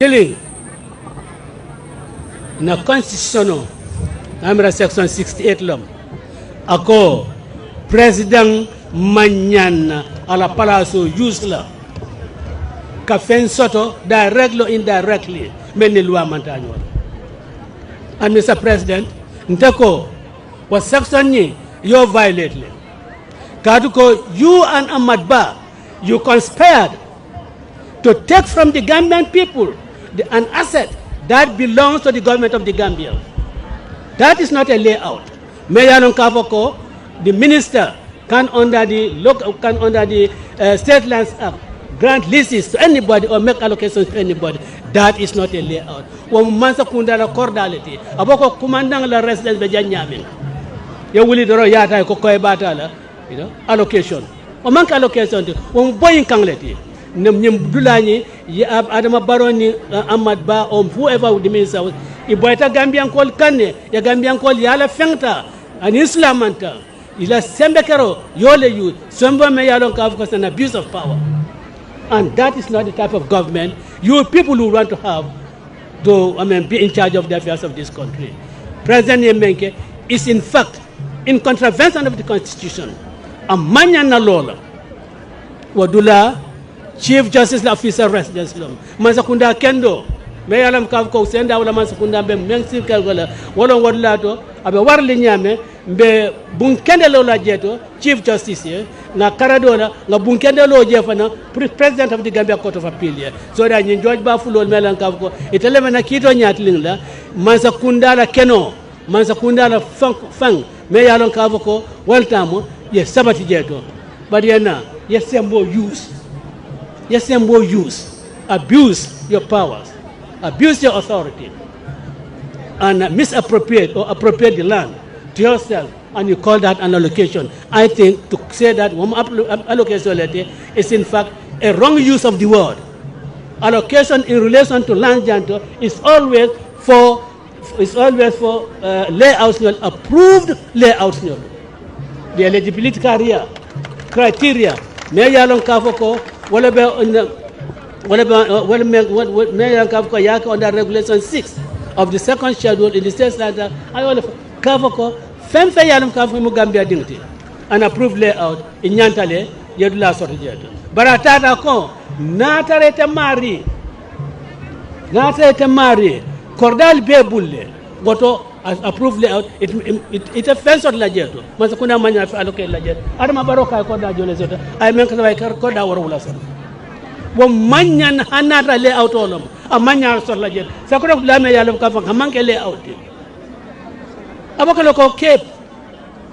killing na constitution amra section 68 lom ako president manyan ala palaso use la ka fen soto directly or indirectly meni loi mantaño. And Mr. President nteko wa section ni you violate le kaduko you and Ahmad Ba you conspired to take from the Gambian people an asset that belongs to the government of the Gambia. That is not a layout. Mayor Kavoko, the minister can under the State Lands Act grant leases to anybody or make allocations to anybody. That is not a layout. When mansa kunda la cordality, aboko commandant la residence be janyamin. You will do yata ko koy batala, allocation. O mank allocation when boying kangleti. Dulani, Adama Barrow ni Ahmad Ba or whoever the minister was. Iboita Gambian call Kane, ya Gambian call Yala Fengta, an Islamanta. Ila Sembekero, Yole you, Semba Mayalon Kavkos an abuse of power. And that is not the type of government you people who want to have to be in charge of the affairs of this country. President Yemenke is in fact in contravention of the constitution. A manyana lola. Wadula Chief Justice Officer Residence Lom. Mansakunda Kendo. Mayalam Kavko senda wala Mansakunda be Mensi Kalgola. Wala Wadlato, Abe Warli Nyame, Be Bunkende Lola Jeto, Chief Justice, na Karadola, na Bunkende Lo Jefana, President of the Gambia Court of Appeal. So that in George Bafulo Melan Kavko, Italemana Kito Nyatlingla, Mansakunda la Keno, Mansakunda la Fang, Mayalam Kavko, Waltamo, yes, Sabati Jeto. But yana, yes, Sembo use. Yes, more use, abuse your powers, abuse your authority, and misappropriate or appropriate the land to yourself, and you call that an allocation. I think to say that allocation is in fact a wrong use of the word. Allocation in relation to land janto is always for layouts, approved layouts. The eligibility criteria, Mayalon Kavoko. What about under Regulation 6 of the second schedule in the state center? I will cover Femfe Yalum Kafu Mugambia Dignity and approved layout in Yantale, Yadula Sotijet. Baratata Ko, Natarete Mari, Cordal Bebulle, Goto approved layout, it offends on Lajeto. Masakuna Mania allocate Lajet. Adama Barrow Koda Jolesota. I make like Koda or Ulasan. One manyan Hanata layout all of them. A manya sort Lajet. Sakura Lame Yalam Kafa, Hamanke layout. Abakaloko Cape,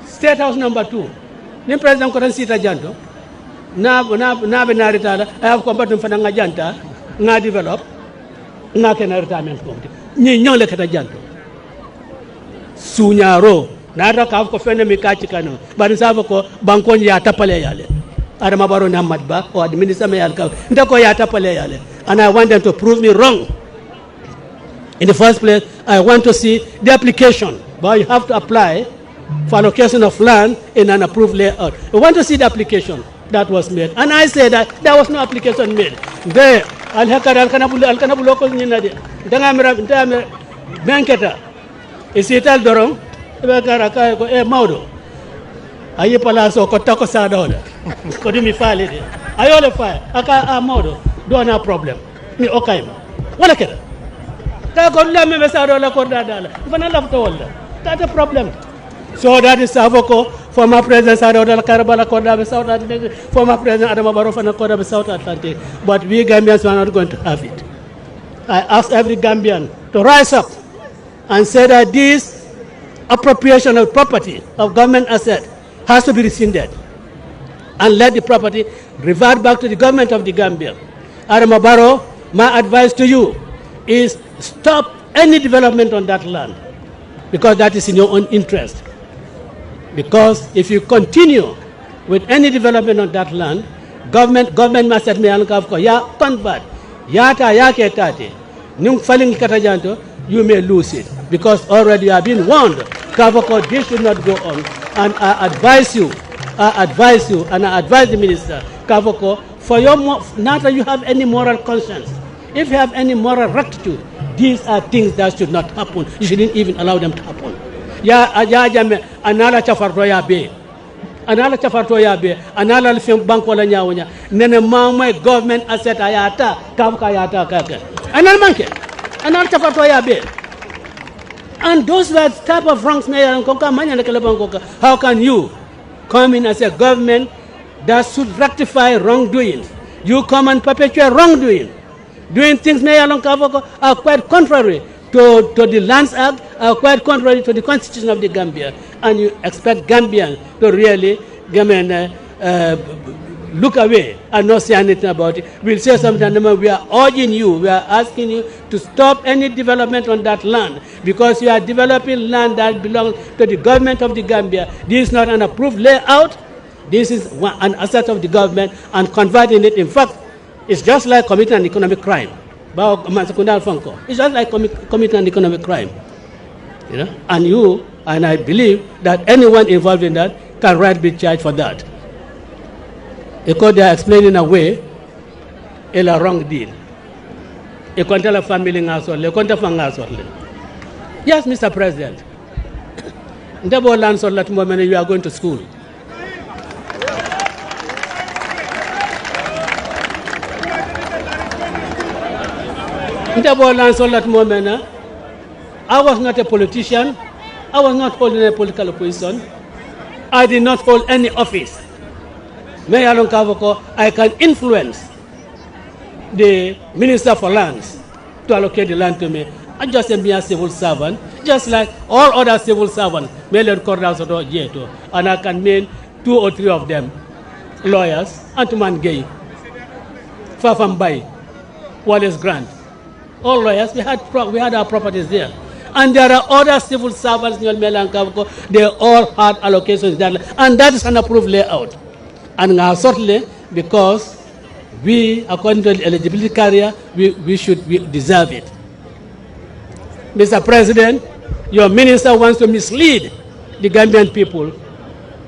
State House number 2. Nim President Koransita Janto. Na Benaritada, I have combatant Fananga Janta, na develop, na can retirement committee. Nyon Lekata Janto. Sunyaro nara kaf ko fene mi kachikano bari savo ko bankon ya tapale yale Adama Barrow na Ahmad Ba or the minister may alka ndako ya tapale yale, and I want them to prove me wrong. In the first place, I want to see the application, but you have to apply for allocation of land in an approved layout. I want to see the application that was made, and I say that there was no application made. There al kanabu local nyinade ndanga banketa isital dorong ibakara kay ko mawdo ayi palaso ko tako sa dola ko dimi faale de ayole fa aka mawdo do na problem ni okay wala keda ka ko lamme be sa dola ko dala fana lafto wala that a problem. So that is Savoko, former president Sadola Karabala Koda South Atlantic, former president Adama Barrow Fana Koda South Atlantic, but we Gambians are not going to have it. I ask every Gambian to rise up and say that this appropriation of property, of government asset, has to be rescinded and let the property revert back to the government of the Gambia. Adama Barrow, my advice to you is stop any development on that land, because that is in your own interest. Because if you continue with any development on that land, government must admit ya convert, yata yake tate, nung faling katajanto, you may lose it, because already you have been warned. Kavoko, this should not go on, and I advise you, and I advise the minister, Kavoko, for your not that you have any moral conscience. if you have any moral rectitude, these are things that should not happen. You shouldn't even allow them to happen. Ya jame anala chafarto ya be. Anala chafarto ya be. Anala lifem bank wala nyawonya. Nene mama government asset ayata kavuka ayata kaka. Anala manke. Anala chafarto ya be. And those were type of wrongs. How can you come in as a government that should rectify wrongdoing? You come and perpetuate wrongdoing. Doing things are quite contrary to the Lands Act, are quite contrary to the Constitution of the Gambia. And you expect Gambians to really look away and not say anything about it. We'll say something, we are urging you, we are asking you to stop any development on that land, because you are developing land that belongs to the government of the Gambia. This is not an approved layout. This is an asset of the government, and converting it, in fact, it's just like committing an economic crime. It's just like committing an economic crime. You know? And I believe that anyone involved in that can rightly be charged for that. Because they are explaining away a wrong deal. A contra family ngasole, contra fangasole. Yes, Mr. President. Ndebo land so that moment you are going to school. Ndebo land so that moment. I was not a politician. I was not holding a political position. I did not hold any office. I can influence the Minister for Lands to allocate the land to me. I'm just a mere civil servant, just like all other civil servants. And I can name 2 or 3 of them lawyers: Antuman Gay, Fafam Bay, Wallace Grant. All lawyers, we had our properties there. And there are other civil servants, they all had allocations there. And that is an approved layout. And certainly, because we, according to the eligibility criteria, we deserve it. Mr. President, your minister wants to mislead the Gambian people,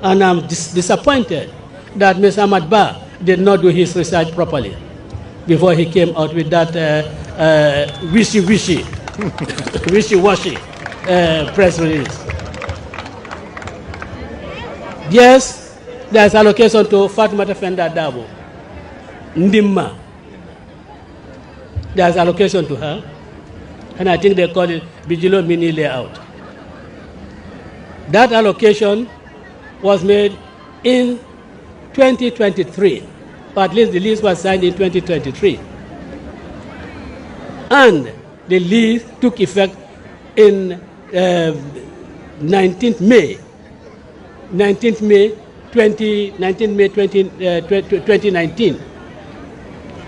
and I'm disappointed that Mr. Adama Barrow did not do his research properly before he came out with that wishy-washy press release. Yes, there's allocation to Fatimata Fenda Dabo, Ndimma. There's allocation to her, and I think they call it Bijilo Mini Layout. That allocation was made in 2023, but at least the lease was signed in 2023. And the lease took effect in 19th May 2019.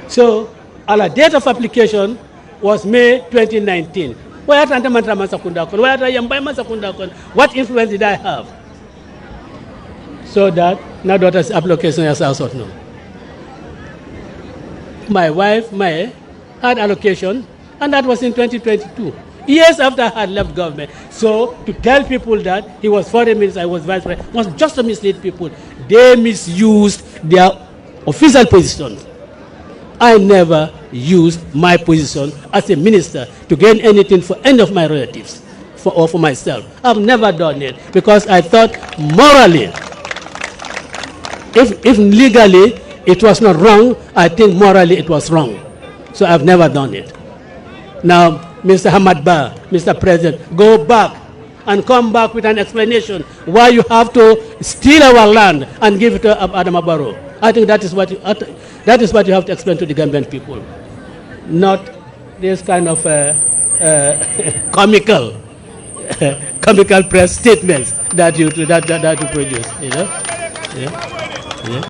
So our date of application was May 2019. What influence did I have? So that now daughter's application is also known. My wife, Mae, had allocation, and that was in 2022. Years after I had left government. So to tell people that he was foreign minister, I was vice president, was just to mislead people. They misused their official positions. I never used my position as a minister to gain anything for any of my relatives or for myself. I've never done it because I thought morally, if legally it was not wrong, I think morally it was wrong. So I've never done it. Now, Mr. Adama Barrow, Mr. President, go back and come back with an explanation why you have to steal our land and give it to Adama Barrow. I think that is what you have to explain to the Gambian people, not this kind of comical press statements that you produce. You know. Yeah. Yeah.